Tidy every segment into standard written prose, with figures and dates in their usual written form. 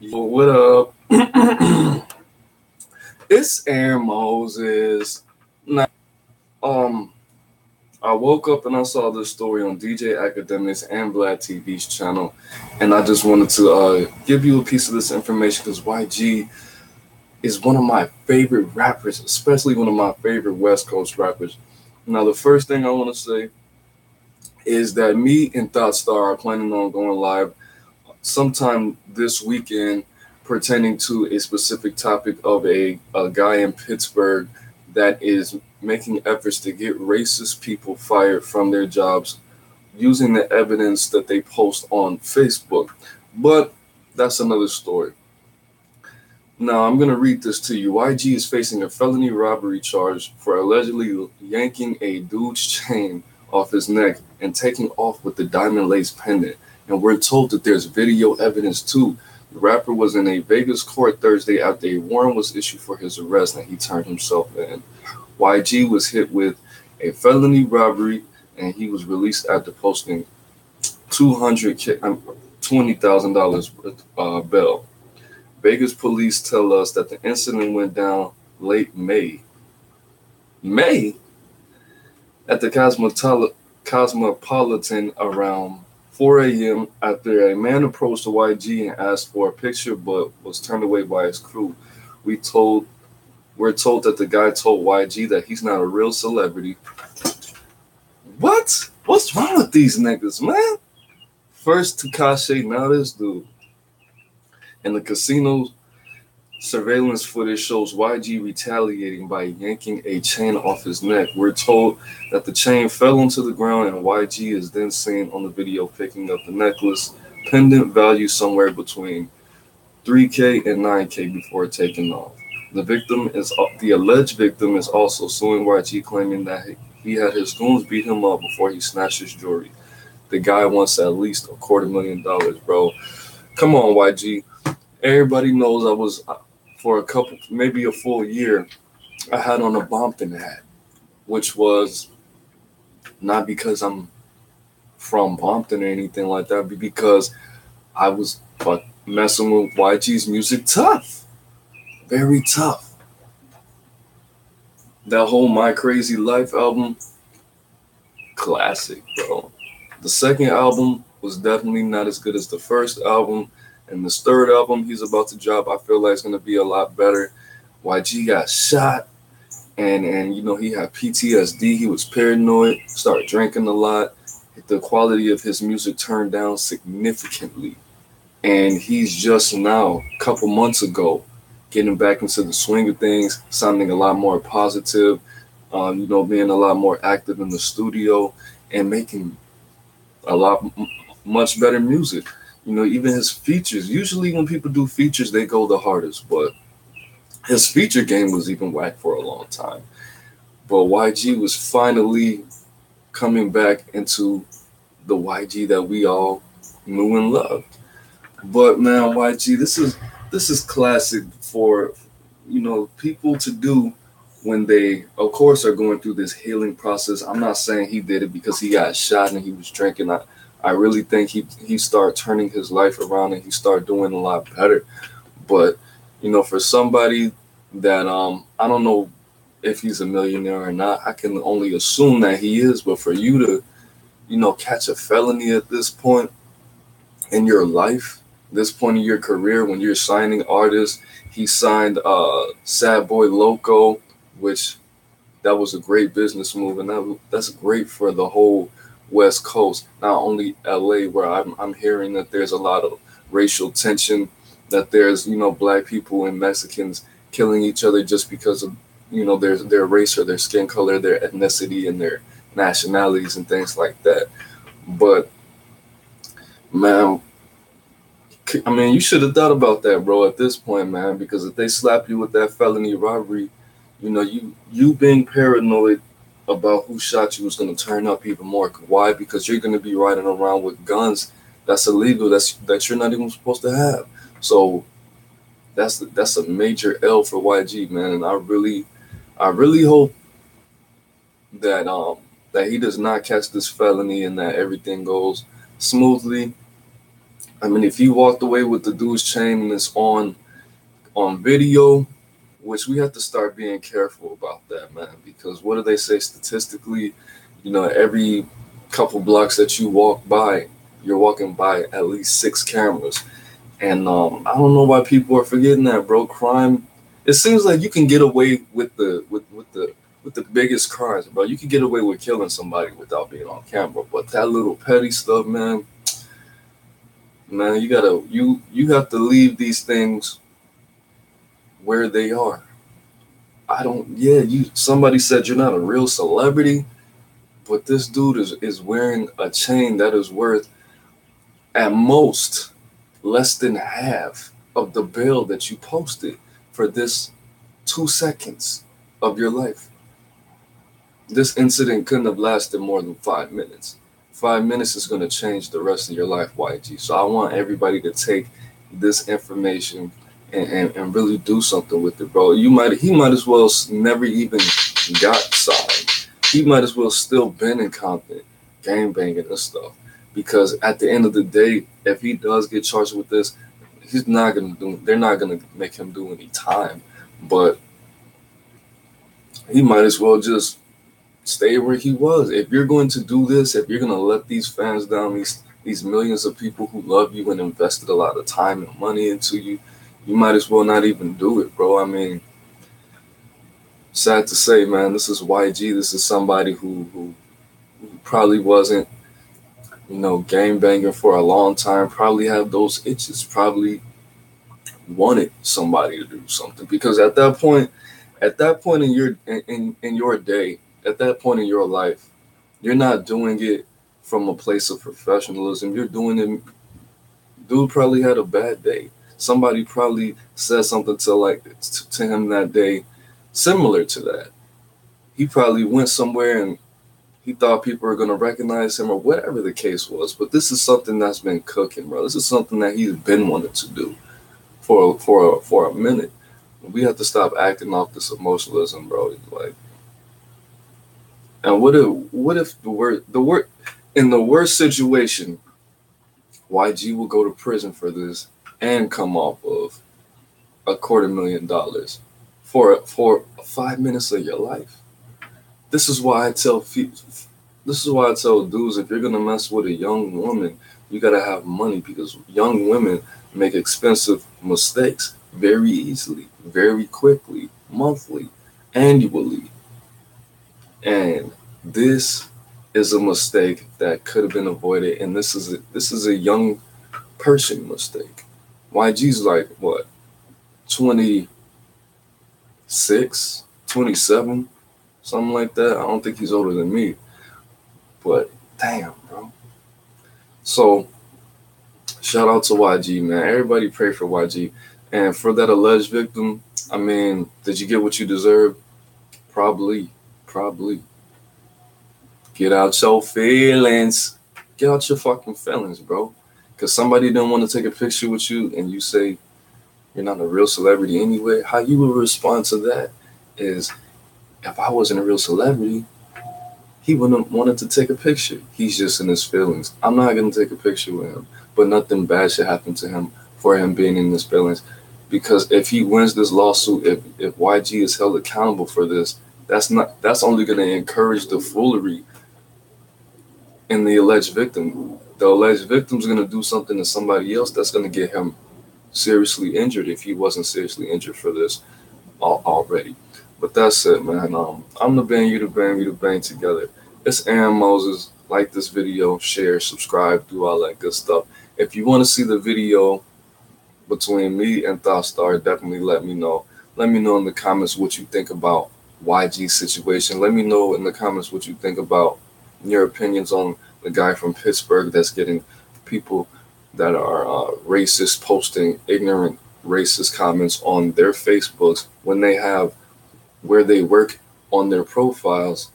Yo, what up? It's AaroniMoses. Now, um, I woke up and I saw this story on DJ Academics and Vlad TV's channel, and I just wanted to give you a piece of this information because YG is one of my favorite rappers, especially one of my favorite West Coast rappers. Now, the first thing I want to say is that me and Thought Star are planning on going live sometime this weekend pertaining to a specific topic of a guy in Pittsburgh that is making efforts to get racist people fired from their jobs using the evidence that they post on Facebook. But that's another story. Now, I'm going to read this to you. YG is facing a felony robbery charge for allegedly yanking a dude's chain off his neck and taking off with the diamond lace pendant. And we're told that there's video evidence too. The rapper was in a Vegas court Thursday after a warrant was issued for his arrest and he turned himself in. YG was hit with a felony robbery and he was released after posting $20,000 bail. Vegas police tell us that the incident went down late May at the Cosmopolitan around 4 a.m. after a man approached the YG and asked for a picture but was turned away by his crew. We're told that the guy told YG that he's not a real celebrity. What? What's wrong with these niggas, man? First Cashapp, now this dude. And the casino surveillance footage shows YG retaliating by yanking a chain off his neck. We're told that the chain fell onto the ground and YG is then seen on the video picking up the necklace, pendant value somewhere between $3K and $9K before taking off. The alleged victim is also suing YG, claiming that he had his goons beat him up before he snatched his jewelry. The guy wants at least $250,000, bro. Come on, YG. Everybody knows I was, for maybe a full year, I had on a Bompton hat, which was not because I'm from Bompton or anything like that, but because I was messing with YG's music tough. Very tough. That whole My Crazy Life album, classic, bro. The second album was definitely not as good as the first album. And this third album he's about to drop, I feel like it's going to be a lot better. YG got shot, and he had PTSD. He was paranoid, started drinking a lot. The quality of his music turned down significantly. And he's just now, a couple months ago, getting back into the swing of things, sounding a lot more positive, being a lot more active in the studio and making much better music. Even his features. Usually when people do features, they go the hardest, but his feature game was even whack for a long time. But YG was finally coming back into the YG that we all knew and loved. But man, YG, this is classic for people to do when they, of course, are going through this healing process. I'm not saying he did it because he got shot and he was drinking. I really think he started turning his life around and he started doing a lot better. But, for somebody that I don't know if he's a millionaire or not, I can only assume that he is. But for you to, catch a felony at this point in your life, this point in your career, when you're signing artists, he signed Sad Boy Loco, which that was a great business move, and that's great for the whole West Coast, not only LA, where I'm hearing that there's a lot of racial tension, that there's black people and Mexicans killing each other just because of their race or their skin color, their ethnicity, and their nationalities and things like that. But man, I mean, you should have thought about that, bro, at this point, man, because if they slap you with that felony robbery, you being paranoid about who shot you is going to turn up even more. Why? Because you're going to be riding around with guns that's illegal, that you're not even supposed to have. So that's a major L for YG, man. And I really hope that he does not catch this felony and that everything goes smoothly. I mean, if he walked away with the dude's Chainless on video, which we have to start being careful about that, man, because what do they say statistically? You know, every couple blocks that you walk by, you're walking by at least 6 cameras. And I don't know why people are forgetting that, bro. Crime. It seems like you can get away with the biggest crimes, bro. You can get away with killing somebody without being on camera, but that little petty stuff, man, you have to leave these things where they are. I don't. Yeah, you. Somebody said you're not a real celebrity, but this dude is wearing a chain that is worth at most less than half of the bill that you posted for this 2 seconds of your life. This incident couldn't have lasted more than 5 minutes. 5 minutes is going to change the rest of your life, YG. So I want everybody to take this information and really do something with it, bro. He might as well never even got signed. He might as well still been in Compton, gang banging and stuff. Because at the end of the day, if he does get charged with this, they're not gonna make him do any time. But he might as well just stay where he was. If you're going to do this, if you're gonna let these fans down, these millions of people who love you and invested a lot of time and money into you, you might as well not even do it, bro. I mean, sad to say, man, this is YG. This is somebody who probably wasn't, gang banging for a long time, probably had those itches, probably wanted somebody to do something. Because at that point in your day, at that point in your life, you're not doing it from a place of professionalism. You're doing it. Dude probably had a bad day. Somebody probably said something to him that day, similar to that. He probably went somewhere and he thought people were going to recognize him or whatever the case was. But this is something that's been cooking, bro. This is something that he's been wanting to do for a minute. We have to stop acting off this emotionalism, bro. Like, and what if in the worst situation, YG will go to prison for this and come off of $250,000 for 5 minutes of your life. This is why I tell dudes, if you're gonna mess with a young woman, you gotta have money, because young women make expensive mistakes very easily, very quickly, monthly, annually. And this is a mistake that could have been avoided, and this is a young person mistake. YG's like what, 26, 27, something like that. I don't think he's older than me, but damn, bro. So shout out to YG, man. Everybody pray for YG. And for that alleged victim, I mean, did you get what you deserve? Probably. Get out your feelings. Get out your fucking feelings, bro. Because somebody didn't want to take a picture with you and you say you're not a real celebrity anyway. How you would respond to that is, if I wasn't a real celebrity, he wouldn't have wanted to take a picture. He's just in his feelings. I'm not going to take a picture with him. But nothing bad should happen to him for him being in his feelings. Because if he wins this lawsuit, if YG is held accountable for this, that's only going to encourage the foolery in the alleged victim. The alleged victim's going to do something to somebody else that's going to get him seriously injured if he wasn't seriously injured for this already. But that's it, man. I'm the band, you the band, we the band together. It's AaroniMoses. Like this video, share, subscribe, do all that good stuff. If you want to see the video between me and Thoughtstar, definitely let me know. Let me know in the comments what you think about YG's situation. Let me know in the comments what you think about your opinions on the guy from Pittsburgh that's getting people that are racist posting ignorant racist comments on their Facebooks when they have where they work on their profiles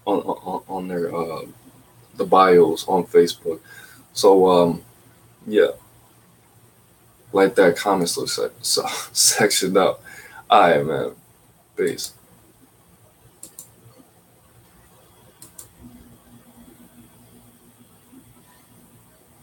on their the bios on Facebook. So yeah, like that comment section up. All right, man. Peace.